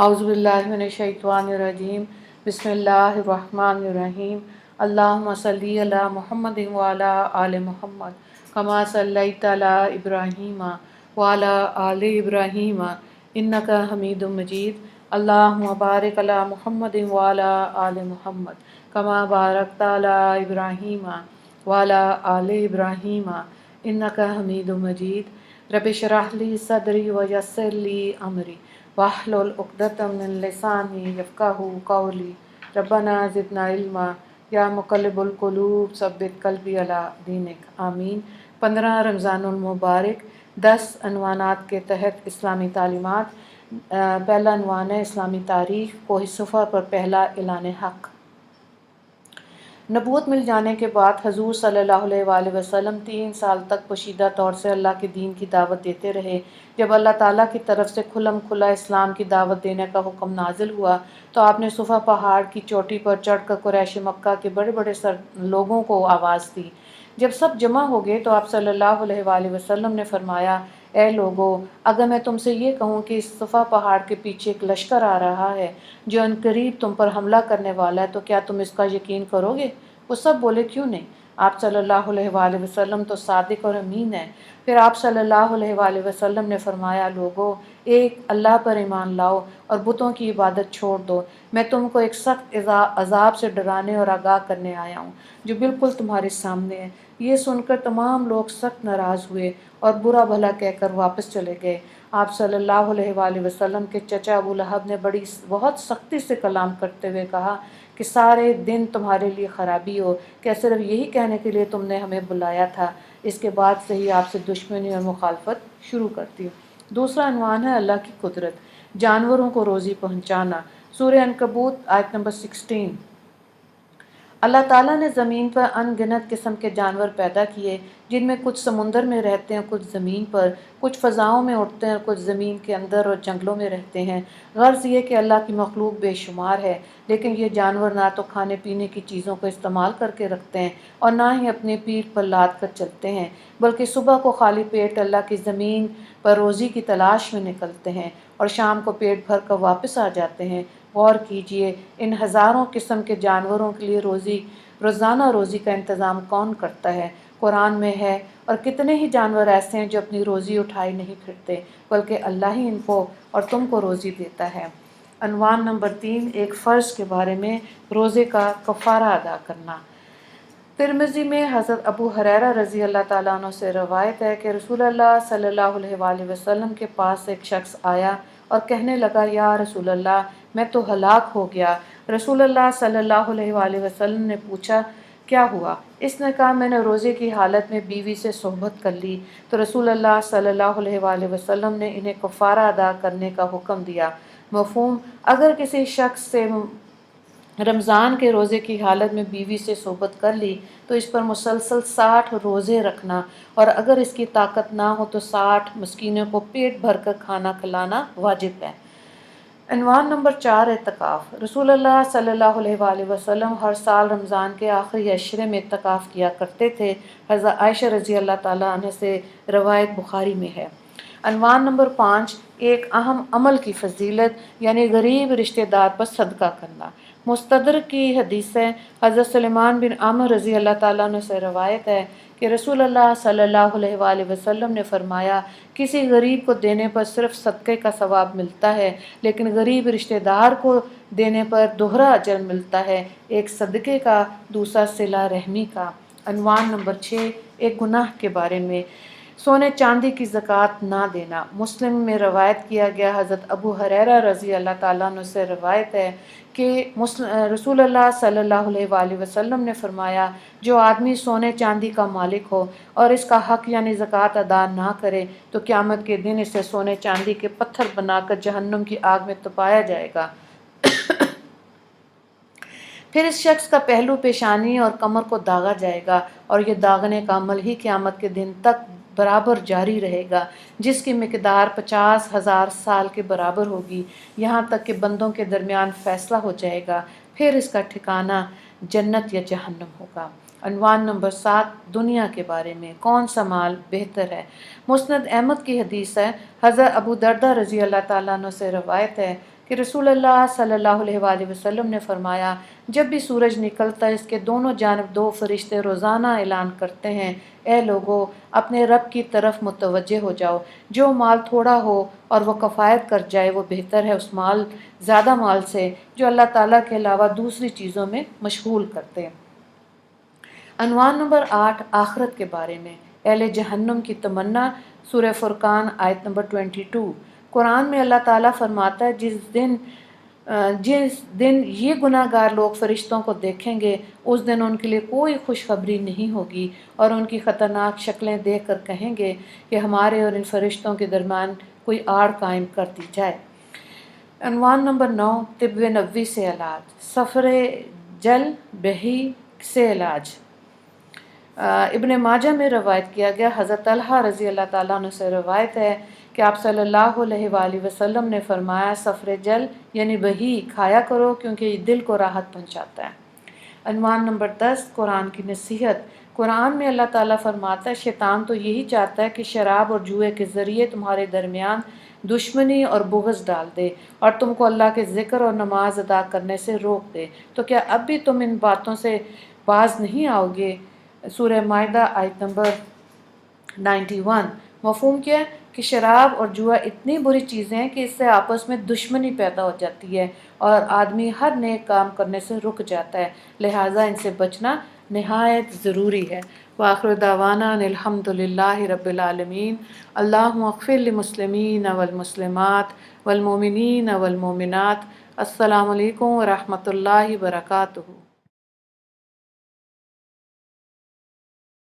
اعوذ باللہ من الشیطان الرجیم بسم اللہ الرحمن الرحیم اللہم صلی علی محمد وعلی آل محمد کما صلیت علی ابراہیم وعلی آل ابراہیم انک حمید مجید اللہم بارک علی محمد وعلی آل محمد کما بارکت علی ابراہیم وعلی آل ابراہیم انک حمید مجید رب اشرح لی صدری ویسر لی امری واحلل عقدۃ من لسانی یفقہوا قولی ربنا زدنا علما یا مقلب القلوب ثبت قلبی علی دینک آمین۔ 15 رمضان المبارک، 10 عنوانات کے تحت اسلامی تعلیمات۔ پہلا عنوان ہے اسلامی تاریخ، کوہ صفا پر پہلا اعلان حق۔ نبوت مل جانے کے بعد حضور صلی اللہ علیہ وآلہ وسلم 3 سال تک پوشیدہ طور سے اللہ کے دین کی دعوت دیتے رہے۔ جب اللہ تعالیٰ کی طرف سے کھلم کھلا اسلام کی دعوت دینے کا حکم نازل ہوا تو آپ نے صفا پہاڑ کی چوٹی پر چڑھ کر قریش مکہ کے بڑے بڑے لوگوں کو آواز دی۔ جب سب جمع ہو گئے تو آپ صلی اللہ علیہ وآلہ وسلم نے فرمایا، اے لوگو، اگر میں تم سے یہ کہوں کہ اس صفا پہاڑ کے پیچھے ایک لشکر آ رہا ہے جو عنقریب تم پر حملہ کرنے والا ہے تو کیا تم اس کا یقین کرو گے؟ وہ سب بولے کیوں نہیں؟ آپ صلی اللہ علیہ وآلہ وسلم تو صادق اور امین ہیں۔ پھر آپ صلی اللہ علیہ وآلہ وسلم نے فرمایا، لوگو، ایک اللہ پر ایمان لاؤ اور بتوں کی عبادت چھوڑ دو۔ میں تم کو ایک سخت عذاب سے ڈرانے اور آگاہ کرنے آیا ہوں جو بالکل تمہارے سامنے ہے۔ یہ سن کر تمام لوگ سخت ناراض ہوئے اور برا بھلا کہہ کر واپس چلے گئے۔ آپ صلی اللہ علیہ وآلہ وسلم کے چچا ابو لہب نے بہت سختی سے کلام کرتے ہوئے کہا کہ سارے دن تمہارے لیے خرابی ہو، کیا صرف یہی کہنے کے لیے تم نے ہمیں بلایا تھا؟ اس کے بعد سے ہی آپ سے دشمنی اور مخالفت شروع کرتی ہو۔ دوسرا عنوان ہے اللہ کی قدرت، جانوروں کو روزی پہنچانا۔ سورہ عنکبوت آیت نمبر 16۔ اللہ تعالیٰ نے زمین پر ان گنت قسم کے جانور پیدا کیے، جن میں کچھ سمندر میں رہتے ہیں، کچھ زمین پر، کچھ فضاؤں میں اڑتے ہیں اور کچھ زمین کے اندر اور جنگلوں میں رہتے ہیں۔ غرض یہ کہ اللہ کی مخلوق بے شمار ہے، لیکن یہ جانور نہ تو کھانے پینے کی چیزوں کو استعمال کر کے رکھتے ہیں اور نہ ہی اپنے پیٹھ پر لاد کر چلتے ہیں، بلکہ صبح کو خالی پیٹ اللہ کی زمین پر روزی کی تلاش میں نکلتے ہیں اور شام کو پیٹ بھر کر واپس آ جاتے ہیں۔ غور کیجئے، ان ہزاروں قسم کے جانوروں کے لیے روزانہ روزی کا انتظام کون کرتا ہے؟ قرآن میں ہے، اور کتنے ہی جانور ایسے ہیں جو اپنی روزی اٹھائی نہیں پھرتے، بلکہ اللہ ہی ان کو اور تم کو روزی دیتا ہے۔ عنوان نمبر 3، ایک فرض کے بارے میں، روزے کا کفارہ ادا کرنا۔ ترمذی میں حضرت ابو ہریرہ رضی اللہ تعالیٰ عنہ سے روایت ہے کہ رسول اللہ صلی اللہ علیہ وآلہ وسلم کے پاس ایک شخص آیا اور کہنے لگا، یا رسول اللہ، میں تو ہلاک ہو گیا۔ رسول اللہ صلی اللہ علیہ وآلہ وسلم نے پوچھا، کیا ہوا؟ اس نے کہا، میں نے روزے کی حالت میں بیوی سے صحبت کر لی۔ تو رسول اللہ صلی اللہ علیہ وآلہ وسلم نے انہیں کفارہ ادا کرنے کا حکم دیا۔ مفہوم: اگر کسی شخص سے رمضان کے روزے کی حالت میں بیوی سے صحبت کر لی تو اس پر مسلسل 60 روزے رکھنا، اور اگر اس کی طاقت نہ ہو تو 60 مسکینوں کو پیٹ بھر کر کھانا کھلانا واجب ہے۔ عنوان نمبر 4، اعتکاف۔ رسول اللہ صلی اللہ علیہ وآلہ وسلم ہر سال رمضان کے آخری عشرے میں اعتکاف کیا کرتے تھے۔ حضرت عائشہ رضی اللہ تعالیٰ عنہ سے روایت بخاری میں ہے۔ عنوان نمبر 5، ایک اہم عمل کی فضیلت، یعنی غریب رشتہ دار پر صدقہ کرنا۔ مستدرک کی حدیث ہے، حضرت سلیمان بن عامر رضی اللہ تعالیٰ عنہ سے روایت ہے کہ رسول اللہ صلی اللہ علیہ وآلہ وسلم نے فرمایا، کسی غریب کو دینے پر صرف صدقے کا ثواب ملتا ہے، لیکن غریب رشتہ دار کو دینے پر دوہرا اجر ملتا ہے، ایک صدقے کا، دوسرا صلہ رحمی کا۔ عنوان نمبر 6، ایک گناہ کے بارے میں، سونے چاندی کی زکوٰۃ نہ دینا۔ مسلم میں روایت کیا گیا، حضرت ابو ہریرہ رضی اللہ تعالیٰ عنہ سے روایت ہے کہ رسول اللہ صلی اللہ علیہ وآلہ وسلم نے فرمایا، جو آدمی سونے چاندی کا مالک ہو اور اس کا حق یعنی زکوٰۃ ادا نہ کرے تو قیامت کے دن اسے سونے چاندی کے پتھر بنا کر جہنم کی آگ میں تپایا جائے گا۔ پھر اس شخص کا پہلو، پیشانی اور کمر کو داغا جائے گا، اور یہ داغنے کا عمل ہی قیامت کے دن تک برابر جاری رہے گا، جس کی مقدار 50,000 سال کے برابر ہوگی، یہاں تک کہ بندوں کے درمیان فیصلہ ہو جائے گا، پھر اس کا ٹھکانہ جنت یا جہنم ہوگا۔ عنوان نمبر 7، دنیا کے بارے میں، کون سا مال بہتر ہے؟ مسند احمد کی حدیث ہے، حضرت ابو دردہ رضی اللہ تعالیٰ عنہ سے روایت ہے کہ رسول اللہ صلی اللہ علیہ وآلہ وسلم نے فرمایا، جب بھی سورج نکلتا ہے اس کے دونوں جانب دو فرشتے روزانہ اعلان کرتے ہیں، اے لوگو اپنے رب کی طرف متوجہ ہو جاؤ، جو مال تھوڑا ہو اور وہ کفایت کر جائے وہ بہتر ہے اس زیادہ مال سے جو اللہ تعالیٰ کے علاوہ دوسری چیزوں میں مشغول کرتے ہیں۔ عنوان نمبر 8، آخرت کے بارے میں، اہل جہنم کی تمنا، سورہ فرقان آیت نمبر 22۔ قرآن میں اللہ تعالیٰ فرماتا ہے، جس دن یہ گناہ گار لوگ فرشتوں کو دیکھیں گے اس دن ان کے لیے کوئی خوشخبری نہیں ہوگی، اور ان کی خطرناک شکلیں دیکھ کر کہیں گے کہ ہمارے اور ان فرشتوں کے درمیان کوئی آڑ قائم کر دی جائے۔ عنوان نمبر 9، طب نبوی سے علاج، سفر جل بہی سے علاج۔ ابن ماجہ میں روایت کیا گیا، حضرت طلحہ رضی اللہ تعالیٰ عنہ سے روایت ہے کہ آپ صلی اللہ علیہ وآلہ وسلم نے فرمایا، سفر جل یعنی بہی کھایا کرو کیونکہ یہ دل کو راحت پہنچاتا ہے۔ عنوان نمبر 10، قرآن کی نصیحت۔ قرآن میں اللہ تعالیٰ فرماتا ہے، شیطان تو یہی چاہتا ہے کہ شراب اور جوئے کے ذریعے تمہارے درمیان دشمنی اور بغض ڈال دے اور تم کو اللہ کے ذکر اور نماز ادا کرنے سے روک دے، تو کیا اب بھی تم ان باتوں سے باز نہیں آؤ گے؟ سورہ مائدہ آیت نمبر 91۔ مفہوم کیا ہے کہ شراب اور جوا اتنی بری چیزیں ہیں کہ اس سے آپس میں دشمنی پیدا ہو جاتی ہے اور آدمی ہر نیک کام کرنے سے رک جاتا ہے، لہٰذا ان سے بچنا نہایت ضروری ہے۔ وآخر دعوانا ان الحمد للہ رب العالمین۔ اللہم اغفر للمسلمین والمسلمات والمؤمنین والمؤمنات۔ السلام علیکم ورحمۃ اللہ وبرکاتہ۔